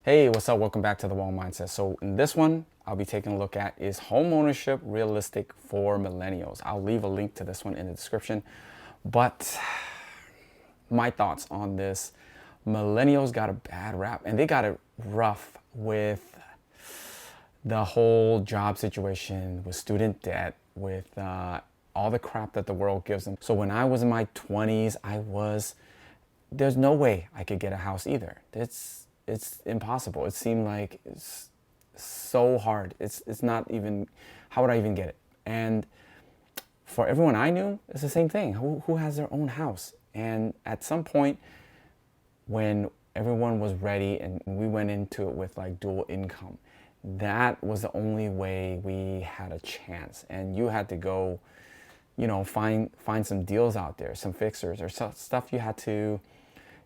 Hey, what's up? Welcome back to The Wall Mindset. So in this one, I'll be taking a look at, is home ownership realistic for millennials? I'll leave a link to this one in the description. But my thoughts on this, millennials got a bad rap, and they got it rough with the whole job situation, with student debt, with all the crap that the world gives them. So when I was in my 20s, there's no way I could get a house either. It's impossible. It seemed like it's so hard. It's not even, how would I even get it? And for everyone I knew, it's the same thing. Who has their own house? And at some point, when everyone was ready and we went into it with like dual income, that was the only way we had a chance. And you had to go, find some deals out there, some fixers or stuff you had to,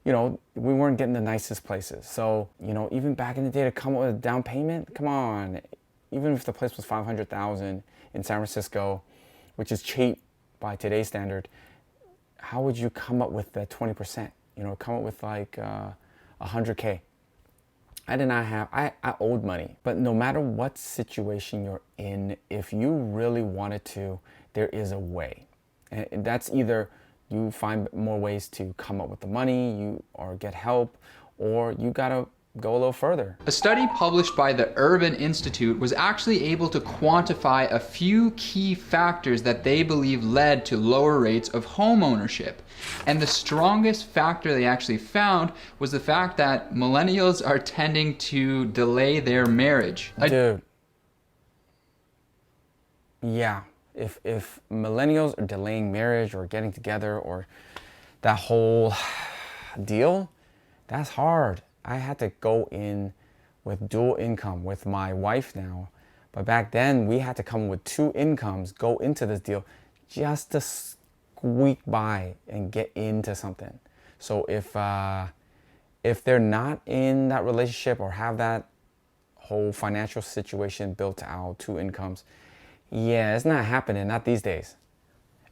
we weren't getting the nicest places. So, even back in the day to come up with a down payment, come on. Even if the place was $500,000 in San Francisco, which is cheap by today's standard, how would you come up with that 20%? Come up with like $100K. I did not have, I owed money. But no matter what situation you're in, if you really wanted to, there is a way. And that's either you find more ways to come up with the money, or get help, or you gotta go a little further. A study published by the Urban Institute was actually able to quantify a few key factors that they believe led to lower rates of home ownership. And the strongest factor they actually found was the fact that millennials are tending to delay their marriage. Dude. Yeah. If millennials are delaying marriage or getting together or that whole deal, that's hard. I had to go in with dual income with my wife now. But back then, we had to come with two incomes, go into this deal just to squeak by and get into something. So if they're not in that relationship or have that whole financial situation built out, two incomes, yeah, it's not happening, not these days.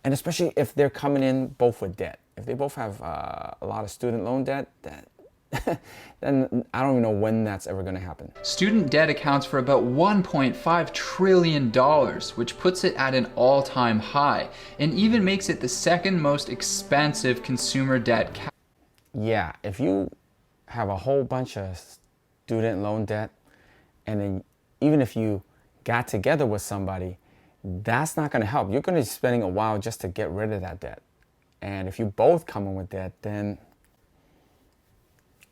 And especially if they're coming in both with debt. If they both have a lot of student loan debt, then I don't even know when that's ever going to happen. Student debt accounts for about $1.5 trillion, which puts it at an all-time high, and even makes it the second most expensive consumer debt. Yeah, if you have a whole bunch of student loan debt, and then even if you got together with somebody, that's not going to help. You're going to be spending a while just to get rid of that debt. And if you both come in with debt, then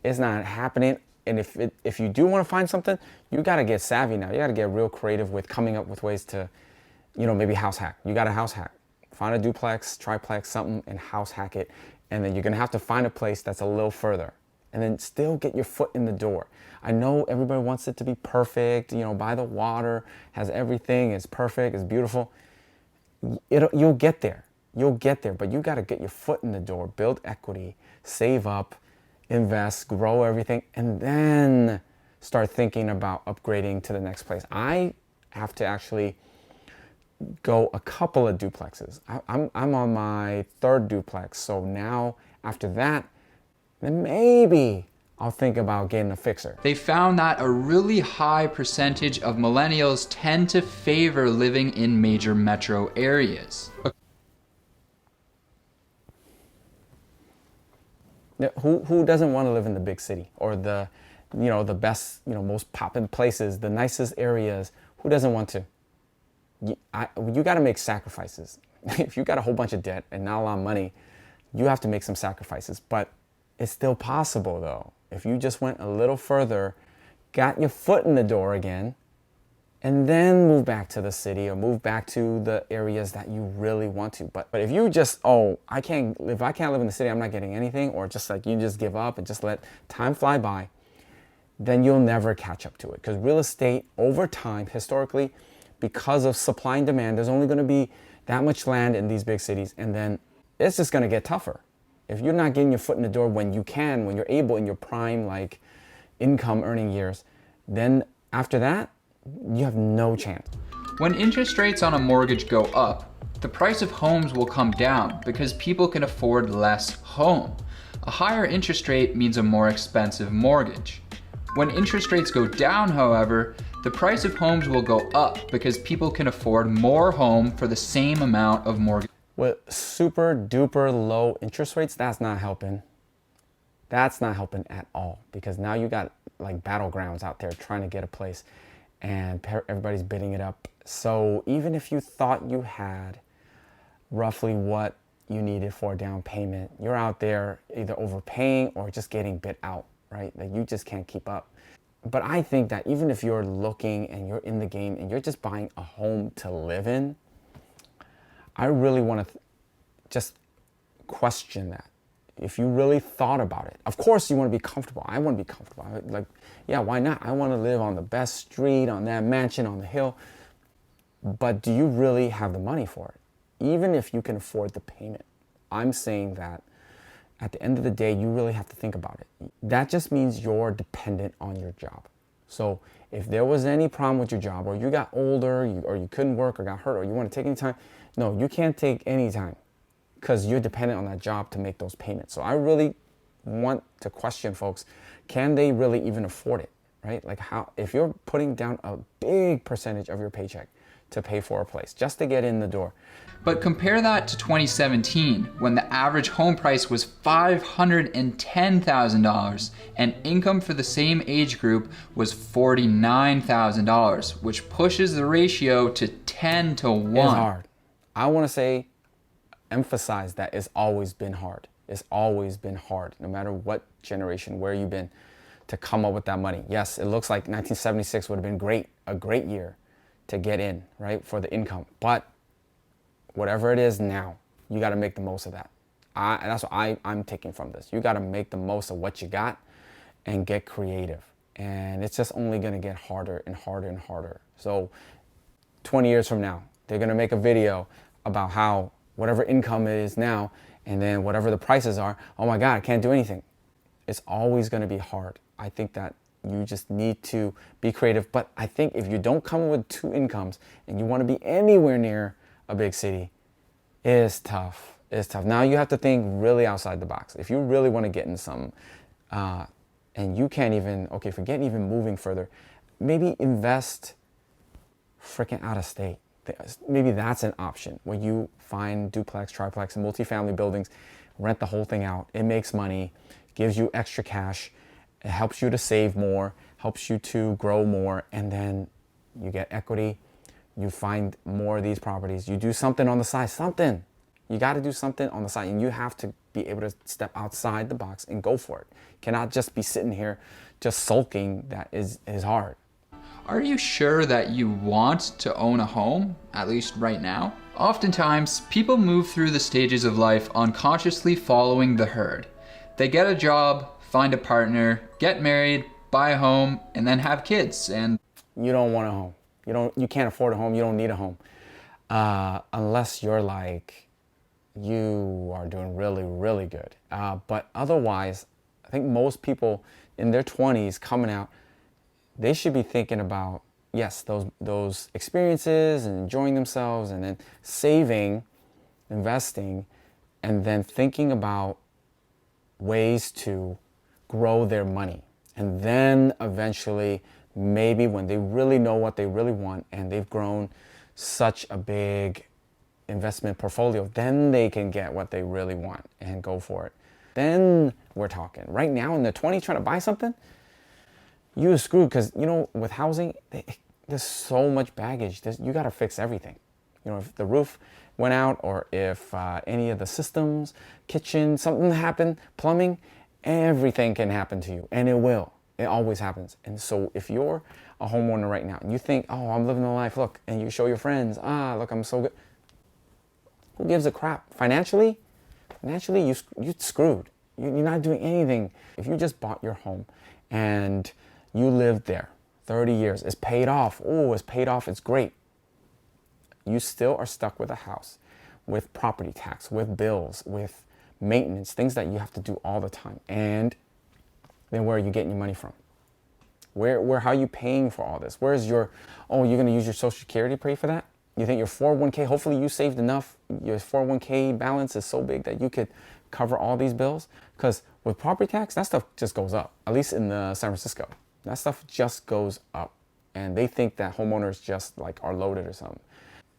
it's not happening. And if you do want to find something, you got to get savvy now. You got to get real creative with coming up with ways to, maybe house hack. You got to house hack. Find a duplex, triplex, something, and house hack it. And then you're going to have to find a place that's a little further. And then still get your foot in the door. I know everybody wants it to be perfect, by the water, has everything, it's perfect, it's beautiful. You'll get there. You'll get there, but you got to get your foot in the door, build equity, save up, invest, grow everything, and then start thinking about upgrading to the next place. I have to actually go a couple of duplexes. I'm on my third duplex, so now after that, then maybe I'll think about getting a fixer. They found that a really high percentage of millennials tend to favor living in major metro areas. Who doesn't want to live in the big city or the best, most poppin' places, the nicest areas? Who doesn't want to? You got to make sacrifices. If you got a whole bunch of debt and not a lot of money, you have to make some sacrifices. But it's still possible though. If you just went a little further, got your foot in the door again, and then move back to the city or move back to the areas that you really want to. But if you just, I can't live in the city, I'm not getting anything, or just like you just give up and just let time fly by, then you'll never catch up to it. Because real estate over time, historically, because of supply and demand, there's only going to be that much land in these big cities, and then it's just going to get tougher. If you're not getting your foot in the door when you're able in your prime, like income earning years, then after that, you have no chance. When interest rates on a mortgage go up, the price of homes will come down because people can afford less home. A higher interest rate means a more expensive mortgage. When interest rates go down, however, the price of homes will go up because people can afford more home for the same amount of mortgage. With super duper low interest rates, that's not helping. That's not helping at all, because now you got like battlegrounds out there trying to get a place and everybody's bidding it up. So even if you thought you had roughly what you needed for a down payment, you're out there either overpaying or just getting bid out, right? Like you just can't keep up. But I think that even if you're looking and you're in the game and you're just buying a home to live in, I really want to just question that. If you really thought about it, of course you want to be comfortable. I want to be comfortable. Like, yeah, why not? I want to live on the best street, on that mansion, on the hill. But do you really have the money for it? Even if you can afford the payment, I'm saying that at the end of the day, you really have to think about it. That just means you're dependent on your job. So if there was any problem with your job, or you got older, or you couldn't work, or got hurt, or you want to take any time, no, you can't take any time, because you're dependent on that job to make those payments. So I really want to question folks, can they really even afford it, right? Like how, if you're putting down a big percentage of your paycheck to pay for a place, just to get in the door. But compare that to 2017, when the average home price was $510,000 and income for the same age group was $49,000, which pushes the ratio to 10 to 1. It's hard. I want to say, emphasize that it's always been hard. It's always been hard, no matter what generation, where you've been, to come up with that money. Yes, it looks like 1976 would have been great, a great year to get in, right, for the income. But whatever it is now, you got to make the most of that. That's what I'm taking from this. You got to make the most of what you got and get creative. And it's just only going to get harder and harder and harder. So 20 years from now, they're going to make a video about how whatever income it is now, and then whatever the prices are, oh my God, I can't do anything. It's always going to be hard. I think that you just need to be creative. But I think if you don't come with two incomes and you want to be anywhere near a big city, it's tough. It's tough. Now you have to think really outside the box. If you really want to get in some, and you can't even, okay, forget even moving further, maybe invest freaking out of state. Maybe that's an option where you find duplex, triplex, and multifamily buildings, rent the whole thing out. It makes money, gives you extra cash. It helps you to save more, helps you to grow more, and then you get equity. You find more of these properties. You do something on the side, something. You got to do something on the side, and you have to be able to step outside the box and go for it. You cannot just be sitting here just sulking. That is hard. Are you sure that you want to own a home, at least right now? Oftentimes, people move through the stages of life unconsciously following the herd. They get a job, find a partner, get married, buy a home, and then have kids. And you don't want a home. You can't afford a home. You don't need a home. Unless you're like, you are doing really, really good. But otherwise, I think most people in their 20s coming out, they should be thinking about, yes, those experiences and enjoying themselves, and then saving, investing, and then thinking about ways to grow their money. And then eventually, maybe when they really know what they really want and they've grown such a big investment portfolio, then they can get what they really want and go for it. Then we're talking. Right now in the 20s trying to buy something, you're screwed, because, with housing, there's so much baggage. You got to fix everything. If the roof went out, or if any of the systems, kitchen, something happened, plumbing, everything can happen to you, and it will. It always happens. And so if you're a homeowner right now and you think, oh, I'm living the life, look, and you show your friends, look, I'm so good. Who gives a crap? Financially, you're screwed. You're not doing anything. If you just bought your home and you lived there 30 years, it's paid off. Oh, it's paid off. It's great. You still are stuck with a house, with property tax, with bills, with maintenance, things that you have to do all the time. And then where are you getting your money from? How are you paying for all this? Where's you're going to use your Social Security to pay for that? You think your 401k, hopefully you saved enough, your 401k balance is so big that you could cover all these bills? Because with property tax, that stuff just goes up, at least in San Francisco. That stuff just goes up. And they think that homeowners just like are loaded or something.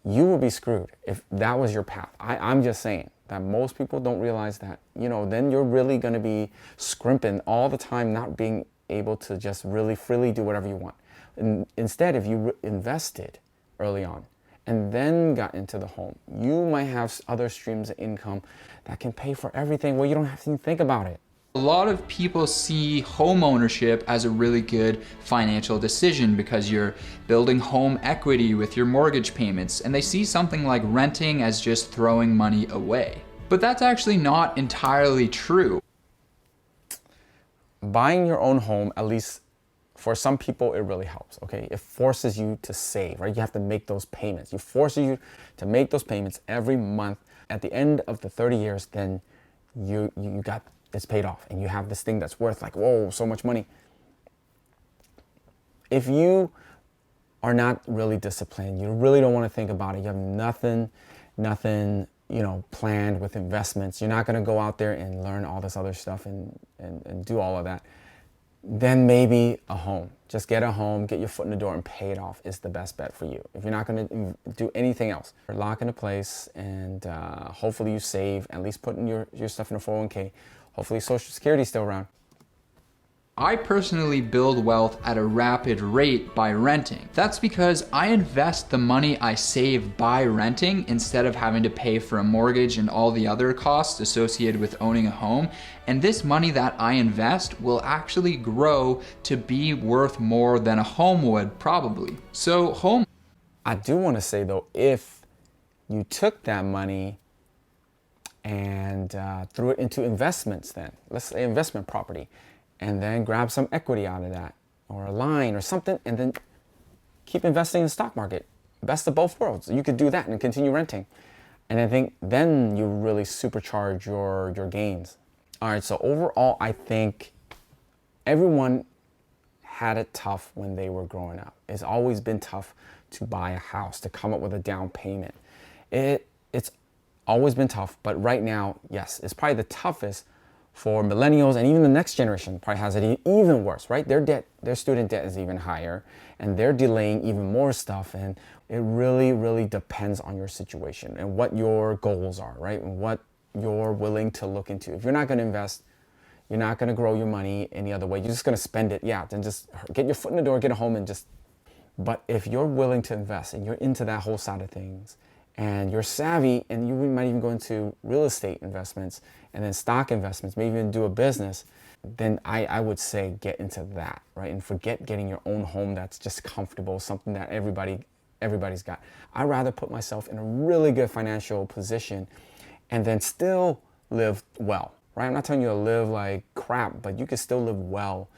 You would be screwed if that was your path. I'm just saying that most people don't realize that, you know, then you're really going to be scrimping all the time, not being able to just really freely do whatever you want. And instead, if you invested early on and then got into the home, you might have other streams of income that can pay for everything. Well, you don't have to even think about it. A lot of people see home ownership as a really good financial decision because you're building home equity with your mortgage payments, and they see something like renting as just throwing money away. But that's actually not entirely true. Buying your own home, at least for some people, it really helps, okay? It forces you to save, right? You have to make those payments. It forces you to make those payments every month. At the end of the 30 years, then you got it's paid off and you have this thing that's worth like, whoa, so much money. If you are not really disciplined, you really don't want to think about it, you have nothing, you know, planned with investments, you're not going to go out there and learn all this other stuff and do all of that, then maybe a home. Just get a home, get your foot in the door and pay it off is the best bet for you. If you're not going to do anything else, lock in a place and hopefully you save, at least putting your stuff in a 401k. Hopefully Social Security is still around. I personally build wealth at a rapid rate by renting. That's because I invest the money I save by renting instead of having to pay for a mortgage and all the other costs associated with owning a home. And this money that I invest will actually grow to be worth more than a home would probably. So home. I do want to say though, if you took that money and threw it into investments, then let's say investment property, and then grab some equity out of that or a line or something, and then keep investing in the stock market. Best of both worlds. You could do that and continue renting. And I think then you really supercharge your gains. All right, so overall, I think everyone had it tough when they were growing up. It's always been tough to buy a house, to come up with a down payment. It's always been tough, but right now, yes, it's probably the toughest for millennials, and even the next generation probably has it even worse, right? Their student debt is even higher, and they're delaying even more stuff, and it really, really depends on your situation and what your goals are, right? And what you're willing to look into. If you're not going to invest, you're not going to grow your money any other way, you're just going to spend it, yeah, then just get your foot in the door, get a home, and just... But if you're willing to invest and you're into that whole side of things, and you're savvy, and you might even go into real estate investments and then stock investments, maybe even do a business, then I would say get into that, right? And forget getting your own home that's just comfortable, something that everybody's got. I'd rather put myself in a really good financial position and then still live well, right? I'm not telling you to live like crap, but you can still live well,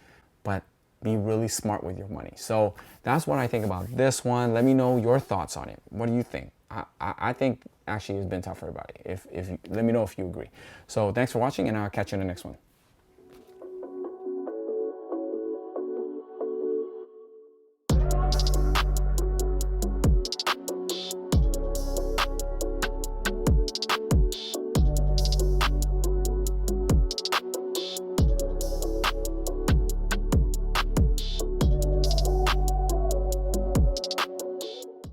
but be really smart with your money. So that's what I think about this one. Let me know your thoughts on it. What do you think? I think actually it's been tough for everybody. Let me know if you agree. So thanks for watching, and I'll catch you in the next one.